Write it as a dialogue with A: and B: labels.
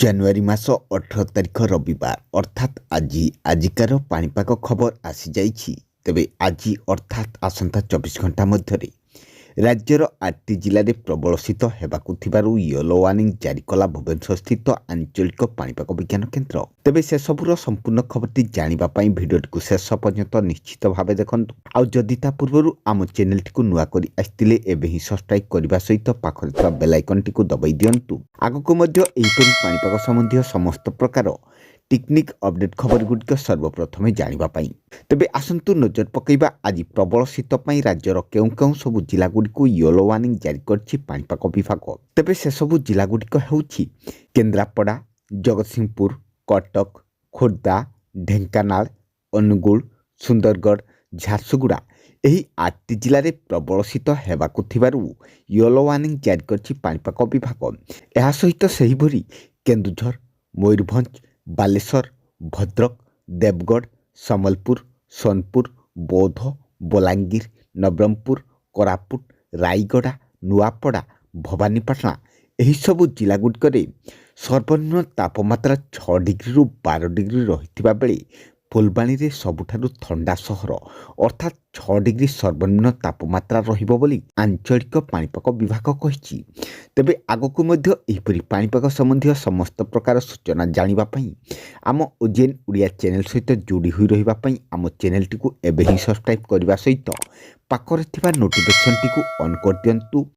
A: ଜାନୁଆରୀ ମାସ 18 ତାରିଖ ରବିବାର ଅର୍ଥାତ୍ ଆଜିକାର ପାଣିପାଗ ଖବର ଆସିଯାଇଛି। ତେବେ ଆଜି ଅର୍ଥାତ୍ ଆସନ୍ତା 24 ଘଣ୍ଟା ମଧ୍ୟରେ ରାଜ୍ୟର 8ଟି ଜିଲ୍ଲାରେ ପ୍ରବଳ ଶୀତ ହେବାକୁ ଥିବାରୁ ୟେଲୋ ୱାର୍ଣ୍ଣିଂ ଜାରି କଲା ଭୁବନେଶ୍ୱର ସ୍ଥିତ ଆଞ୍ଚଳିକ ପାଣିପାଗ ବିଜ୍ଞାନ କେନ୍ଦ୍ର। ତେବେ ସେସବୁର ସମ୍ପୂର୍ଣ୍ଣ ଖବରଟି ଜାଣିବା ପାଇଁ ଭିଡ଼ିଓଟିକୁ ଶେଷ ପର୍ଯ୍ୟନ୍ତ ନିଶ୍ଚିତ ଭାବେ ଦେଖନ୍ତୁ। ଆଉ ଯଦି ତା ପୂର୍ବରୁ ଆମ ଚ୍ୟାନେଲଟିକୁ ନୂଆ କରି ଆସିଥିଲେ ଏବେ ହିଁ ସବସ୍କ୍ରାଇବ୍ କରିବା ସହିତ ପାଖରେ ଥିବା ବେଲ୍ ଆଇକନ୍ଟିକୁ ଦବାଇ ଦିଅନ୍ତୁ। ଆଗକୁ ମଧ୍ୟ ଏହିପରି ପାଣିପାଗ ସମ୍ବନ୍ଧୀୟ ସମସ୍ତ ପ୍ରକାର ଟେକ୍ନିକ୍ ଅପଡେଟ୍ ଖବରଗୁଡ଼ିକ ସର୍ବପ୍ରଥମେ ଜାଣିବା ପାଇଁ। ତେବେ ଆସନ୍ତୁ ନଜର ପକାଇବା ଆଜି ପ୍ରବଳ ଶୀତ ପାଇଁ ରାଜ୍ୟର କେଉଁ କେଉଁ ସବୁ ଜିଲ୍ଲାଗୁଡ଼ିକୁ ୟେଲୋ ୱାର୍ଣ୍ଣିଂ ଜାରି କରିଛି ପାଣିପାଗ ବିଭାଗ। ତେବେ ସେସବୁ ଜିଲ୍ଲାଗୁଡ଼ିକ ହେଉଛି କେନ୍ଦ୍ରାପଡ଼ା, ଜଗତସିଂହପୁର, କଟକ, ଖୋର୍ଦ୍ଧା, ଢେଙ୍କାନାଳ, ଅନୁଗୁଳ, ସୁନ୍ଦରଗଡ଼, ଝାରସୁଗୁଡ଼ା। ଏହି 8ଟି ଜିଲ୍ଲାରେ ପ୍ରବଳ ଶୀତ ହେବାକୁ ଥିବାରୁ ୟେଲୋ ୱାର୍ଣ୍ଣିଂ ଜାରି କରିଛି ପାଣିପାଗ ବିଭାଗ। ଏହା ସହିତ ସେହିଭଳି କେନ୍ଦୁଝର, ମୟୂରଭଞ୍ଜ, ବାଲେଶ୍ୱର, ଭଦ୍ରକ, ଦେବଗଡ଼, ସମ୍ବଲପୁର, ସୋନପୁର, ବୌଦ୍ଧ, ବଲାଙ୍ଗୀର, ନବରଙ୍ଗପୁର, କୋରାପୁଟ, ରାୟଗଡ଼ା, ନୂଆପଡ଼ା, ଭବାନୀପାଟଣା ଏହିସବୁ ଜିଲ୍ଲାଗୁଡ଼ିକରେ ସର୍ବନିମ୍ନ ତାପମାତ୍ରା 6 ଡିଗ୍ରୀରୁ 12 ଡିଗ୍ରୀ ରହିଥିବା ବେଳେ ଫୁଲବାଣୀରେ ସବୁଠାରୁ ଥଣ୍ଡା ସହର ଅର୍ଥାତ୍ 6 ଡିଗ୍ରୀ ସର୍ବନିମ୍ନ ତାପମାତ୍ରା ରହିବ ବୋଲି ଆଞ୍ଚଳିକ ପାଣିପାଗ ବିଭାଗ କହିଛି। ତେବେ ଆଗକୁ ମଧ୍ୟ ଏହିପରି ପାଣିପାଗ ସମ୍ବନ୍ଧୀୟ ସମସ୍ତ ପ୍ରକାର ସୂଚନା ଜାଣିବା ପାଇଁ ଆମ ଓଜିଏନ୍ ଓଡ଼ିଆ ଚ୍ୟାନେଲ ସହିତ ଯୋଡ଼ି ହୋଇ ରହିବା ପାଇଁ ଆମ ଚ୍ୟାନେଲଟିକୁ ଏବେ ହିଁ ସବସ୍କ୍ରାଇବ୍ କରିବା ସହିତ ପାଖରେ ଥିବା ନୋଟିଫିକେସନଟିକୁ ଅନ୍ କରିଦିଅନ୍ତୁ।